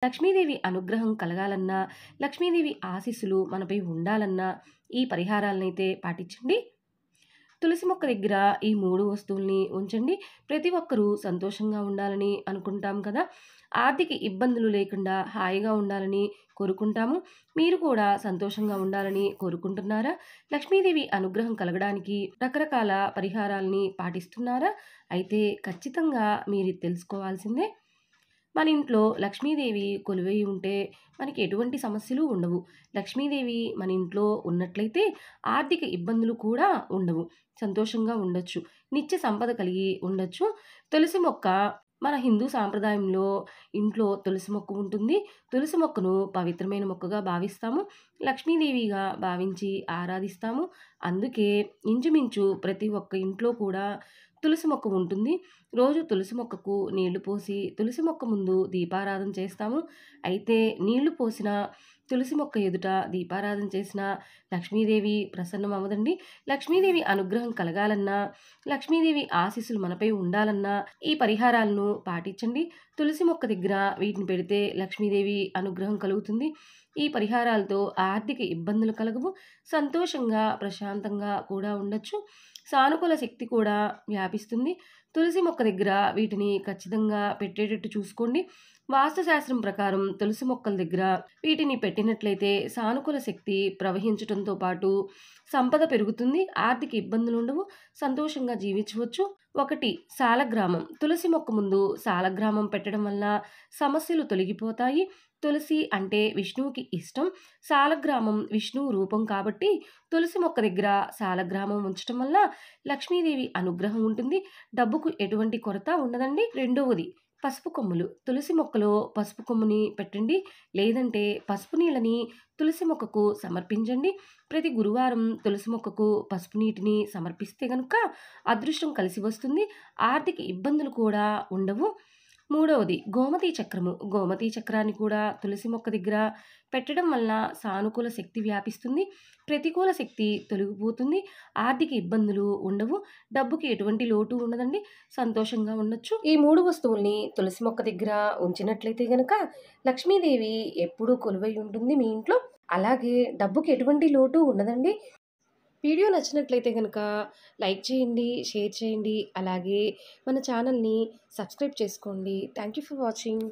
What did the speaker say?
లక్ష్మీదేవి అనుగ్రహం కలగాలన్నా, లక్ష్మీదేవి ఆశీస్సులు మనపై ఉండాలన్నా ఈ పరిహారాలనైతే పాటించండి. తులసి మొక్క దగ్గర ఈ 3 వస్తువుల్ని ఉంచండి. ప్రతి ఒక్కరూ సంతోషంగా ఉండాలని అనుకుంటాం కదా! ఆర్థిక ఇబ్బందులు లేకుండా హాయిగా ఉండాలని కోరుకుంటాము. మీరు కూడా సంతోషంగా ఉండాలని కోరుకుంటున్నారా? లక్ష్మీదేవి అనుగ్రహం కలగడానికి రకరకాల పరిహారాల్ని పాటిస్తున్నారా? అయితే ఖచ్చితంగా మీరిది తెలుసుకోవాల్సిందే. మన ఇంట్లో లక్ష్మీదేవి కొలువై ఉంటే మనకి ఎటువంటి సమస్యలు ఉండవు. లక్ష్మీదేవి మన ఇంట్లో ఉన్నట్లయితే ఆర్థిక ఇబ్బందులు కూడా ఉండవు. సంతోషంగా ఉండొచ్చు. నిత్య సంపద కలిగి ఉండొచ్చు. తులసి మొక్క మన హిందూ సాంప్రదాయంలో ఇంట్లో తులసి మొక్క ఉంటుంది. తులసి మొక్కను పవిత్రమైన మొక్కగా భావిస్తాము. లక్ష్మీదేవిగా భావించి ఆరాధిస్తాము. అందుకే ఇంచుమించు ప్రతి ఒక్క ఇంట్లో కూడా తులసి మొక్క ఉంటుంది. రోజు తులసి మొక్కకు నీళ్లు పోసి తులసి మొక్క ముందు దీపారాధన చేస్తాము. అయితే నీళ్లు పోసిన తులసి మొక్క ఎదుట దీపారాధన చేసిన లక్ష్మీదేవి ప్రసన్నం అవ్వదండి. లక్ష్మీదేవి అనుగ్రహం కలగాలన్నా, లక్ష్మీదేవి ఆశీస్సులు మనపై ఉండాలన్నా ఈ పరిహారాలను పాటించండి. తులసి మొక్క దగ్గర వీటిని పెడితే లక్ష్మీదేవి అనుగ్రహం కలుగుతుంది. ఈ పరిహారాలతో ఆర్థిక ఇబ్బందులు కలగవు. సంతోషంగా, ప్రశాంతంగా కూడా ఉండొచ్చు. సానుకూల శక్తి కూడా వ్యాపిస్తుంది. తులసి మొక్క దగ్గర వీటిని ఖచ్చితంగా పెట్టేటట్టు చూసుకోండి. వాస్తుశాస్త్రం ప్రకారం తులసి మొక్కల దగ్గర వీటిని పెట్టినట్లయితే సానుకూల శక్తి ప్రవహించడంతో పాటు సంపద పెరుగుతుంది. ఆర్థిక ఇబ్బందులు ఉండవు. సంతోషంగా జీవించవచ్చు. 1 సాలగ్రామం. తులసి మొక్క ముందు సాలగ్రామం పెట్టడం వల్ల సమస్యలు తొలగిపోతాయి. తులసి అంటే విష్ణువుకి ఇష్టం. సాలగ్రామం విష్ణువు రూపం కాబట్టి తులసి మొక్క దగ్గర సాలగ్రామం ఉంచడం వల్ల లక్ష్మీదేవి అనుగ్రహం ఉంటుంది. డబ్బుకు ఎటువంటి కొరత ఉండదండి. 2వది పసుపు కొమ్ములు. తులసి మొక్కలో పసుపు కొమ్ముని పెట్టండి. లేదంటే పసుపు నీళ్ళని తులసి మొక్కకు సమర్పించండి. ప్రతి గురువారం తులసి మొక్కకు పసుపు నీటిని సమర్పిస్తే గనుక అదృష్టం కలిసి వస్తుంది. ఆర్థిక ఇబ్బందులు కూడా ఉండవు. 3వది గోమతి చక్రము. గోమతి చక్రాన్ని కూడా తులసి మొక్క దగ్గర పెట్టడం వల్ల సానుకూల శక్తి వ్యాపిస్తుంది. ప్రతికూల శక్తి తొలగిపోతుంది. ఆర్థిక ఇబ్బందులు ఉండవు. డబ్బుకి ఎటువంటి లోటు ఉండదండి. సంతోషంగా ఉండొచ్చు. ఈ 3 వస్తువుల్ని తులసి మొక్క దగ్గర ఉంచినట్లయితే గనక లక్ష్మీదేవి ఎప్పుడూ కొలువై ఉంటుంది మీ ఇంట్లో. అలాగే డబ్బుకి ఎటువంటి లోటు ఉండదండి. వీడియో నచ్చినట్లయితే గనక లైక్ చేయండి, షేర్ చేయండి. అలాగే మన ఛానల్‌ని సబ్స్క్రైబ్ చేసుకోండి. Thank you for watching.